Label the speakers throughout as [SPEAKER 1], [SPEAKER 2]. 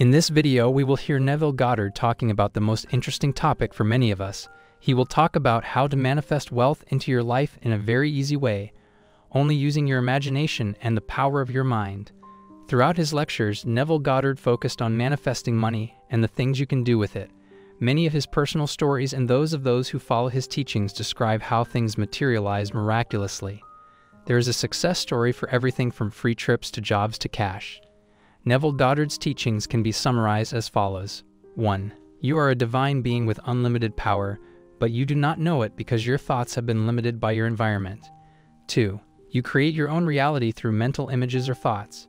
[SPEAKER 1] In this video, we will hear Neville Goddard talking about the most interesting topic for many of us. He will talk about how to manifest wealth into your life in a very easy way, only using your imagination and the power of your mind. Throughout his lectures, Neville Goddard focused on manifesting money and the things you can do with it. Many of his personal stories and those of those who follow his teachings describe how things materialize miraculously. There is a success story for everything from free trips to jobs to cash. Neville Goddard's teachings can be summarized as follows. 1. You are a divine being with unlimited power, but you do not know it because your thoughts have been limited by your environment. 2. You create your own reality through mental images or thoughts.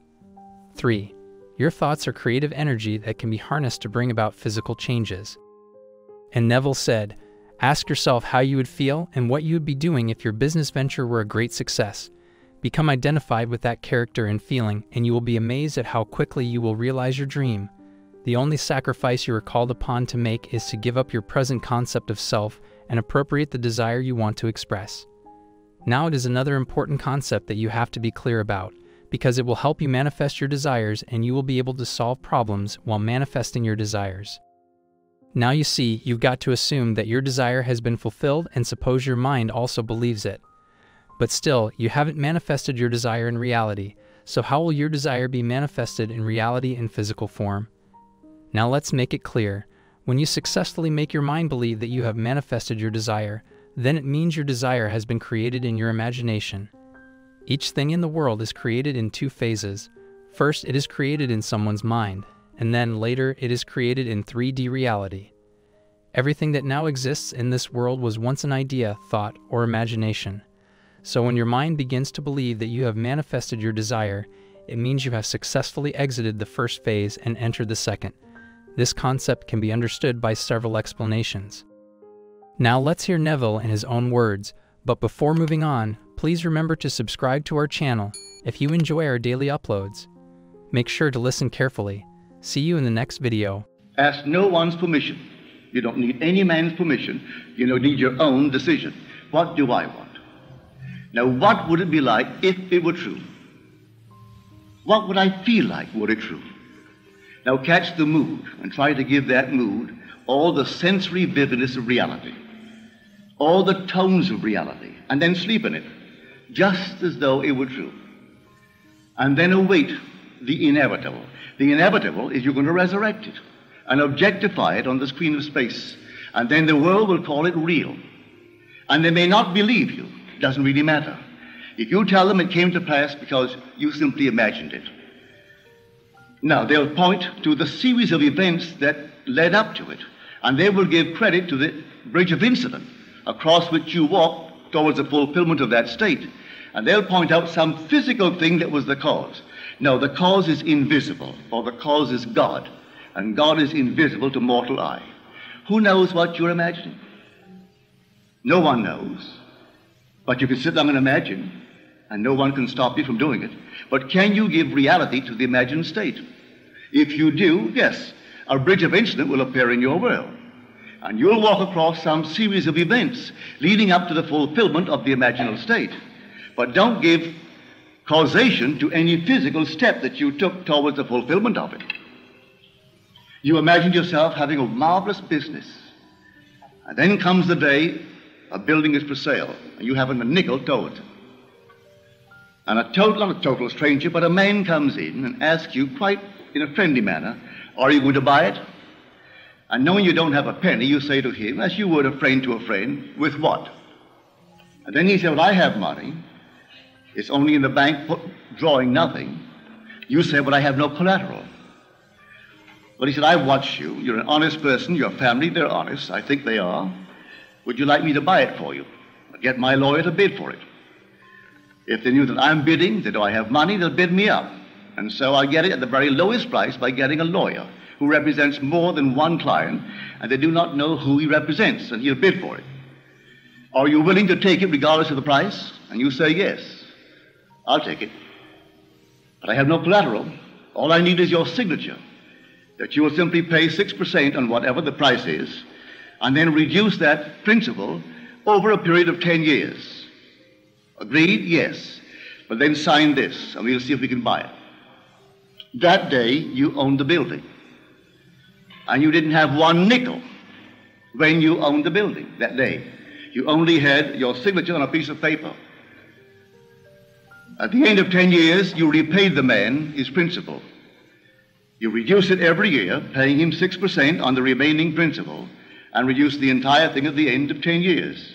[SPEAKER 1] 3. Your thoughts are creative energy that can be harnessed to bring about physical changes. And Neville said, ask yourself how you would feel and what you would be doing if your business venture were a great success. Become identified with that character and feeling, and you will be amazed at how quickly you will realize your dream. The only sacrifice you are called upon to make is to give up your present concept of self and appropriate the desire you want to express. Now it is another important concept that you have to be clear about, because it will help you manifest your desires and you will be able to solve problems while manifesting your desires. Now you see, you've got to assume that your desire has been fulfilled and suppose your mind also believes it. But still, you haven't manifested your desire in reality, so how will your desire be manifested in reality in physical form? Now let's make it clear. When you successfully make your mind believe that you have manifested your desire, then it means your desire has been created in your imagination. Each thing in the world is created in two phases. First, it is created in someone's mind, and then later it is created in 3D reality. Everything that now exists in this world was once an idea, thought, or imagination. So when your mind begins to believe that you have manifested your desire, it means you have successfully exited the first phase and entered the second. This concept can be understood by several explanations. Now let's hear Neville in his own words, but before moving on, please remember to subscribe to our channel if you enjoy our daily uploads. Make sure to listen carefully. See you in the next video.
[SPEAKER 2] Ask no one's permission. You don't need any man's permission. You don't need your own decision. What do I want? Now, what would it be like if it were true? What would I feel like were it true? Now, catch the mood and try to give that mood all the sensory vividness of reality, all the tones of reality, and then sleep in it, just as though it were true. And then await the inevitable. The inevitable is you're going to resurrect it and objectify it on the screen of space, and then the world will call it real. And they may not believe you. It doesn't really matter. If you tell them it came to pass because you simply imagined it. Now, they'll point to the series of events that led up to it, and they will give credit to the bridge of incident across which you walked towards the fulfillment of that state. And they'll point out some physical thing that was the cause. No, the cause is invisible, or the cause is God, and God is invisible to mortal eye. Who knows what you're imagining? No one knows. But you can sit down and imagine, and no one can stop you from doing it. But can you give reality to the imagined state? If you do, yes, a bridge of incident will appear in your world, and you'll walk across some series of events leading up to the fulfillment of the imaginal state. But don't give causation to any physical step that you took towards the fulfillment of it. You imagined yourself having a marvelous business, and then comes the day a building is for sale, and you haven't a nickel towards it. And not a total stranger, but a man comes in and asks you quite in a friendly manner, are you going to buy it? And knowing you don't have a penny, you say to him, as you would a friend to a friend, with what? And then he said, well, I have money. It's only in the bank drawing nothing. You say, but I have no collateral. Well, he said, I've watched you. You're an honest person. Your family, they're honest. I think they are. Would you like me to buy it for you? I'll get my lawyer to bid for it. If they knew that I'm bidding, that I have money, they'll bid me up. And so I get it at the very lowest price by getting a lawyer who represents more than one client, and they do not know who he represents, and he'll bid for it. Are you willing to take it regardless of the price? And you say, yes. I'll take it. But I have no collateral. All I need is your signature, that you will simply pay 6% on whatever the price is, and then reduce that principal over a period of 10 years. Agreed? Yes. But then sign this, and we'll see if we can buy it. That day, you own the building. and you didn't have one nickel when you owned the building that day. You only had your signature on a piece of paper. At the end of 10 years, you repaid the man his principal. You reduce it every year, paying him 6% on the remaining principal, and reduce the entire thing at the end of 10 years.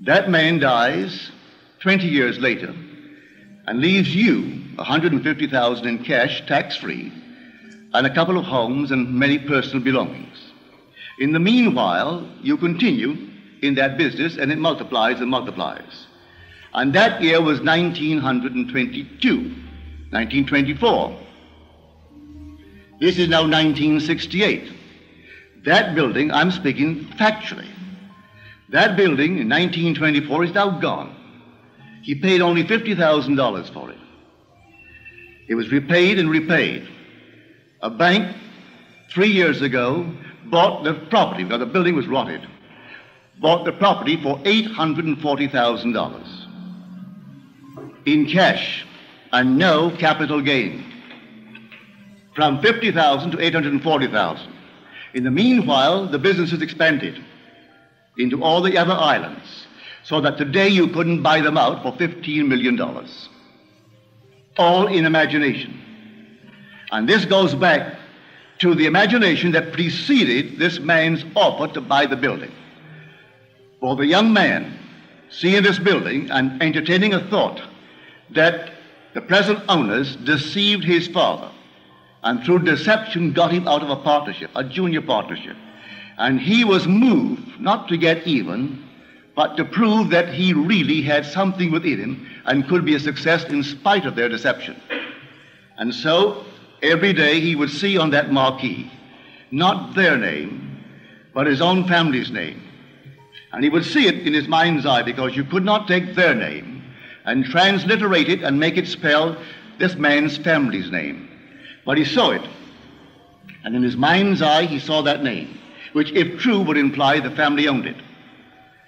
[SPEAKER 2] That man dies 20 years later and leaves you $150,000 in cash, tax-free, and a couple of homes and many personal belongings. In the meanwhile, you continue in that business, and it multiplies and multiplies. And that year was 1922, 1924. This is now 1968. That building, I'm speaking factually, that building in 1924 is now gone. He paid only $50,000 for it. It was repaid and repaid. A bank 3 years ago bought the property, because the building was rotted, bought the property for $840,000 in cash and no capital gain, from $50,000 to $840,000. In the meanwhile, the business has expanded into all the other islands, so that today you couldn't buy them out for $15 million. All in imagination. And this goes back to the imagination that preceded this man's offer to buy the building. For the young man seeing this building and entertaining a thought that the present owners deceived his father, and through deception got him out of a partnership, a junior partnership. And he was moved not to get even, but to prove that he really had something within him and could be a success in spite of their deception. And so every day he would see on that marquee not their name, but his own family's name. And he would see it in his mind's eye, because you could not take their name and transliterate it and make it spell this man's family's name. But he saw it, and in his mind's eye he saw that name, which, if true, would imply the family owned it.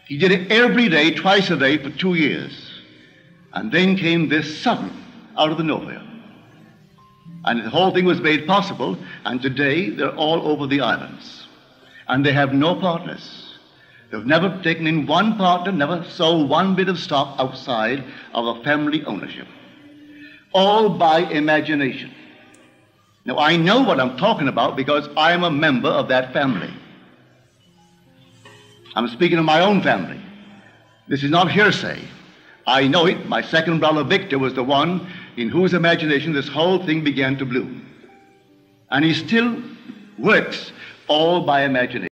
[SPEAKER 2] He did it every day, twice a day, for 2 years. And then came this sudden, out of the nowhere. And the whole thing was made possible, and today they're all over the islands. And they have no partners. They've never taken in one partner, never sold one bit of stock outside of a family ownership. All by imagination. Now, I know what I'm talking about because I'm a member of that family. I'm speaking of my own family. This is not hearsay. I know it. My second brother, Victor, was the one in whose imagination this whole thing began to bloom. And he still works all by imagination.